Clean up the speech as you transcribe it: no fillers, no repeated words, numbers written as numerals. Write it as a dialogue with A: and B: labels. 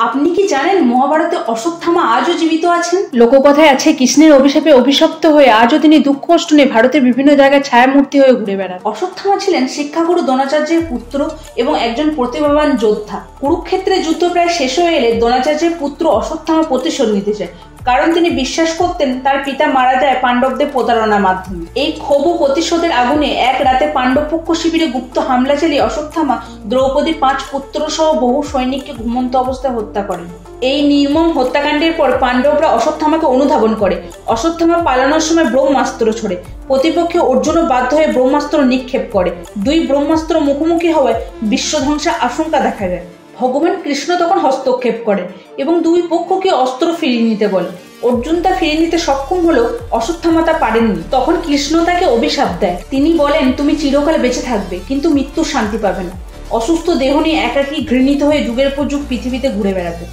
A: আপনি কি জানেন মহাভারতে অশ্বত্থামা আজও জীবিত আছেন?
B: লোককথায় আছে কৃষ্ণের অভিশাপে অভিশপ্ত হয়ে আজও তিনি দুঃখ কষ্ট নিয়ে ভারতের বিভিন্ন জায়গায় ছায়ামূর্তি হয়ে ঘুরে বেড়ান।
A: অশ্বত্থামা ছিলেন শিক্ষাগুরু দ্রোণাচার্যের পুত্র এবং একজন প্রতিভাবান যোদ্ধা। কুরুক্ষেত্রে যুদ্ধ প্রায় শেষ হয়ে এলে দ্রোণাচার্যের পুত্র অশ্বত্থামা প্রতিশোধ নিতে চায়, কারণ তিনি বিশ্বাস করতেন তার পিতা মারা যায় পাণ্ডবদের প্রতারণার মাধ্যমে। এই ক্ষোভ ও প্রতিশোধের আগুনে এক রাতে পাণ্ডব পক্ষ শিবিরে গুপ্ত হামলা চালিয়ে অশ্বত্থামা দ্রৌপদীর 5 পুত্র সহ বহু সৈনিককে ঘুমন্ত অবস্থায় হত্যা করেন। এই নির্মম হত্যাকাণ্ডের পর পাণ্ডবরা অশ্বত্থামাকে অনুধাবন করে। অশ্বত্থামা পালানোর সময় ব্রহ্মাস্ত্র ছোড়ে। প্রতিপক্ষে অর্জুনও বাধ্য হয়ে ব্রহ্মাস্ত্র নিক্ষেপ করে। দুই ব্রহ্মাস্ত্র মুখোমুখি হওয়ায় বিশ্বধ্বংসের আশঙ্কা দেখা যায়। ভগবান কৃষ্ণ তখন হস্তক্ষেপ করেন এবং দুই পক্ষকে অস্ত্র ফিরিয়ে নিতে বলে। অর্জুন তা ফিরিয়ে নিতে সক্ষম হলেও অশ্বত্থামা তা পারেননি। তখন কৃষ্ণ তাকে অভিশাপ দেয়। তিনি বলেন, তুমি চিরকাল বেঁচে থাকবে, কিন্তু মৃত্যুর শান্তি পাবে না। অসুস্থ দেহ নিয়ে একাকী ঘৃণিত হয়ে যুগের পর যুগ পৃথিবীতে ঘুরে বেড়াবে।